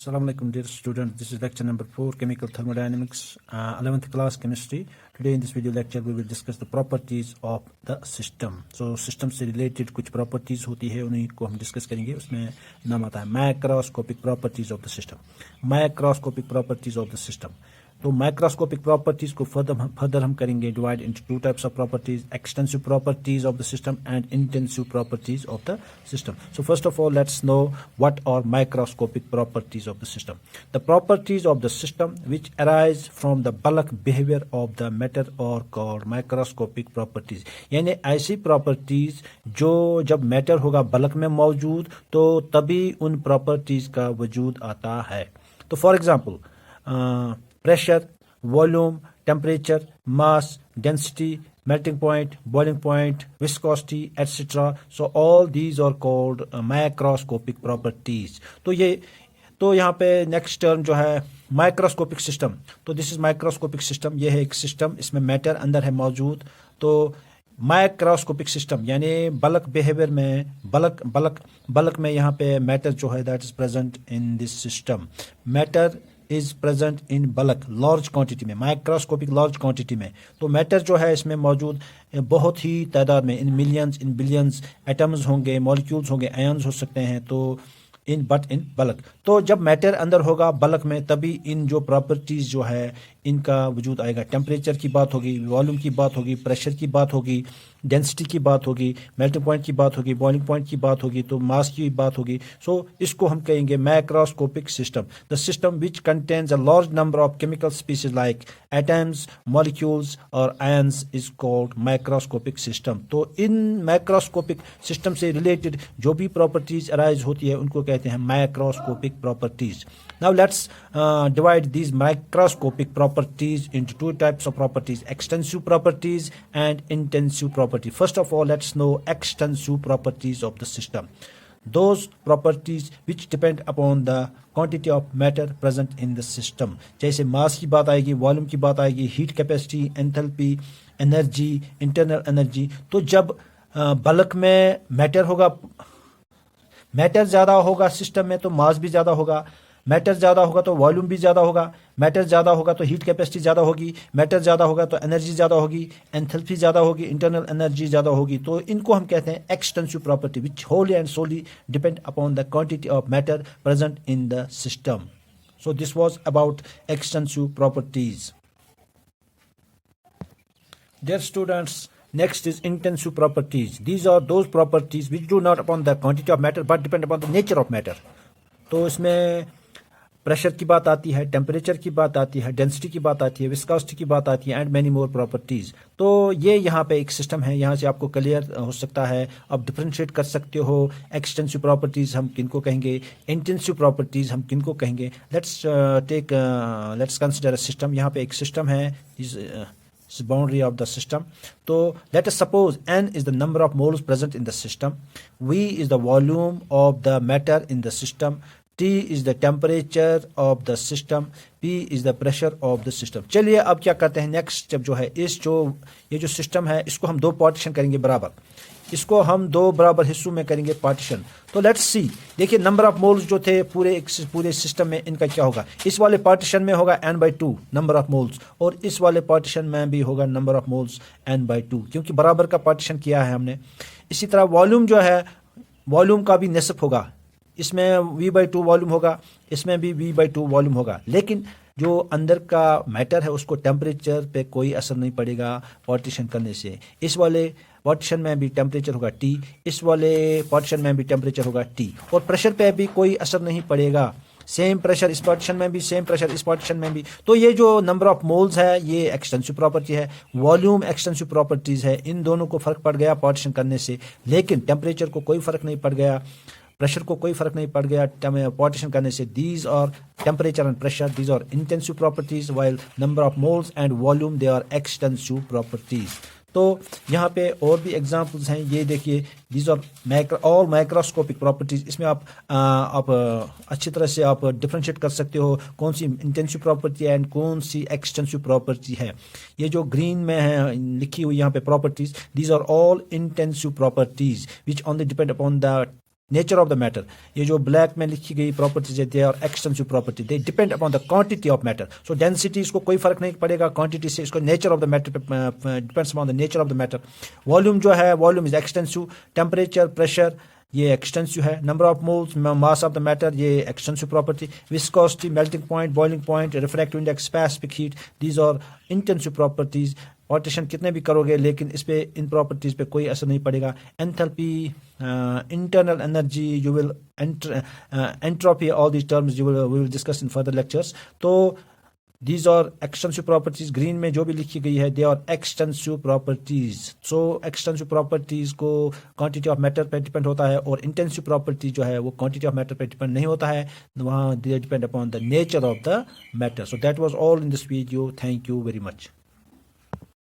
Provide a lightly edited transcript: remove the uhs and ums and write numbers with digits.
Assalamu alaikum dear students, this is lecture number 4 chemical thermodynamics 11th class chemistry. Today in this video lecture we will discuss the properties of the system. So system से related कुछ properties होती है उन्हीं को हम discuss करेंगे. उसमें नाम आता है macroscopic properties of the system. Macroscopic properties of the system. तो माइक्रोस्कोपिक प्रॉपर्टीज को फर्दर हम करेंगे divide into two types of properties, extensive properties of the system and intensive properties of the system. So first of all let's know what are microscopic properties of the system. The properties of the system which arise from the bulk behaviour of the matter are called microscopic properties. यानी ऐसी properties जो जब matter होगा bulk में मौजूद तो तभी उन प्रॉपर्टीज का वजूद आता है. तो for example pressure, volume, temperature, mass, density, melting point, boiling point, viscosity, etc. So all these are called macroscopic properties. तो यहाँ पे नेक्स्ट टर्म जो है माइक्रोस्कोपिक सिस्टम. तो दिस इज माइक्रोस्कोपिक सिस्टम. ये है एक सिस्टम, इसमें मैटर अंदर है मौजूद. तो माइक्रोस्कोपिक सिस्टम यानी बल्क बिहेवियर में बल्क में यहाँ पे मैटर जो है that is present in this system. Matter is present in bulk large quantity में, माइक्रोस्कोपिक लार्ज क्वांटिटी में. तो मैटर जो है इसमें मौजूद बहुत ही तादाद में, in millions in billions atoms होंगे, मॉलिक्यूल्स होंगे, आयन्स हो सकते हैं. तो इन बल्क. तो जब मैटर अंदर होगा बल्क में तभी इन जो प्रॉपर्टीज जो है इनका वजूद आएगा. टेम्परेचर की बात होगी, वॉल्यूम की बात होगी, प्रेशर की बात होगी, डेंसिटी की बात होगी, मेल्टिंग पॉइंट की बात होगी, बॉइलिंग पॉइंट की बात होगी, तो मास की बात होगी. सो इसको हम कहेंगे macroscopic system. The system which contains a large number of chemical species like atoms, molecules और ions is called microscopic system. तो इन माइक्रोस्कोपिक सिस्टम से रिलेटेड जो भी प्रॉपर्टीज अराइज होती है उनको कहते हैं microscopic properties. Now let's divide these microscopic properties into two types of properties, extensive properties and intensive properties. First of all, let's know extensive properties of the system. Those properties which depend upon the quantity of matter present in the system. जैसे मास की बात आएगी, volume की बात आएगी, heat capacity, enthalpy, energy, internal energy. तो जब bulk में मैटर होगा, मैटर ज्यादा होगा सिस्टम में तो मास भी ज्यादा होगा. मैटर ज्यादा होगा तो वॉल्यूम भी ज्यादा होगा. मैटर ज्यादा होगा तो हीट कैपेसिटी ज्यादा होगी. मैटर ज्यादा होगा तो एनर्जी ज्यादा होगी, एंथैल्पी ज्यादा होगी, इंटरनल एनर्जी ज्यादा होगी. तो इनको हम कहते हैं extensive property which wholly and solely depend upon the quantity of matter present in the system. So this was about extensive properties. Dear students, next is intensive properties. These are those properties which do not upon the quantity of matter but depend upon the nature of matter. तो इसमें pressure की बात आती है, temperature की बात आती है, डेंसिटी की बात आती है, विस्कोसिटी की बात आती है एंड मेनी मोर प्रॉपर्टीज. तो ये यहाँ पे एक सिस्टम है, यहाँ से आपको क्लियर हो सकता है. आप डिफरेंशिएट कर सकते हो एक्सटेंसिव प्रॉपर्टीज हम किनको कहेंगे, इंटेंसिव प्रॉपर्टीज हम किनको कहेंगे. Let's consider a system. यहाँ पे एक सिस्टम है, boundary of the system. So let us suppose n is the number of moles present in the system, v is the volume of the matter in the system, t is the temperature of the system, p is the pressure of the system. चलिए अब क्या करते हैं, next step जो है, ये जो system है इसको हम दो पार्टीशन करेंगे बराबर. इसको हम दो बराबर हिस्सों में करेंगे पार्टीशन. तो लेट्स सी, देखिए नंबर ऑफ मोल्स जो थे पूरे सिस्टम में इनका क्या होगा. इस वाले पार्टीशन में होगा n/2 नंबर ऑफ मोल्स और इस वाले पार्टीशन में भी होगा नंबर ऑफ मोल्स n/2 क्योंकि बराबर का पार्टीशन किया है हमने. इसी तरह वॉल्यूम जो है, वॉल्यूम का भी निस्फ होगा. इसमें v/2 वॉल्यूम होगा, इसमें भी v/2 वॉल्यूम होगा. लेकिन जो अंदर का मैटर है उसको टेम्परेचर पे कोई असर नहीं पड़ेगा पार्टीशन करने से. इस वाले पार्टीशन में भी टेम्परेचर होगा T, इस वाले पार्टीशन में भी टेम्परेचर होगा T. और प्रेशर पे भी कोई असर नहीं पड़ेगा. सेम प्रेशर इस पार्टीशन में भी, सेम प्रेशर इस पार्टीशन में भी. तो ये जो नंबर ऑफ मोल्स है ये एक्सटेंसिव प्रॉपर्टी है, वॉल्यूम एक्सटेंसिव प्रॉपर्टीज है. इन दोनों को फर्क पड़ गया पार्टीशन करने से, लेकिन टेम्परेचर को कोई फर्क नहीं पड़ गया, प्रेशर को कोई फर्क नहीं पड़ गया पार्टीशन करने से. These are temperature and pressure, these are intensive properties, while number of moles and volume they are extensive properties. तो यहाँ पे और भी एग्जांपल्स हैं, ये देखिए, these are all microscopic properties. इसमें आप अच्छी तरह से आप डिफरेंशिएट कर सकते हो कौन सी इंटेंसिव प्रॉपर्टी है एंड कौन सी एक्सटेंसिव प्रॉपर्टी है. ये जो ग्रीन में है लिखी हुई यहाँ पे properties, these are all intensive properties which only depend upon the nature of the matter, ये जो ब्लैक में लिखी गई प्रॉपर्टीज है they are extensive property, they depend upon the quantity of matter. So density इसको कोई फर्क नहीं पड़ेगा क्वांटिटी से, इसको nature of the matter depends upon the nature of the matter. Volume जो है volume is extensive, temperature pressure ये एक्सटेंसिव है, number of moles mass of the matter ये extensive property, viscosity melting point boiling point refractive index specific heat these are intensive properties. Partition कितने भी करोगे लेकिन इस पे इन प्रॉपर्टीज पे कोई असर नहीं पड़ेगा। Enthalpy, internal energy, you will entropy, all these terms you will discuss in further lectures. तो these are extensive properties, green में जो भी लिखी गई है they are extensive properties. So extensive properties को क्वांटिटी ऑफ मैटर पे डिपेंड होता है और इंटेंसिव प्रॉपर्टी जो है वो क्वांटिटी ऑफ मैटर पे डिपेंड नहीं होता है, वहाँ they depend upon the nature of the matter. So that was all in this video, thank you very much.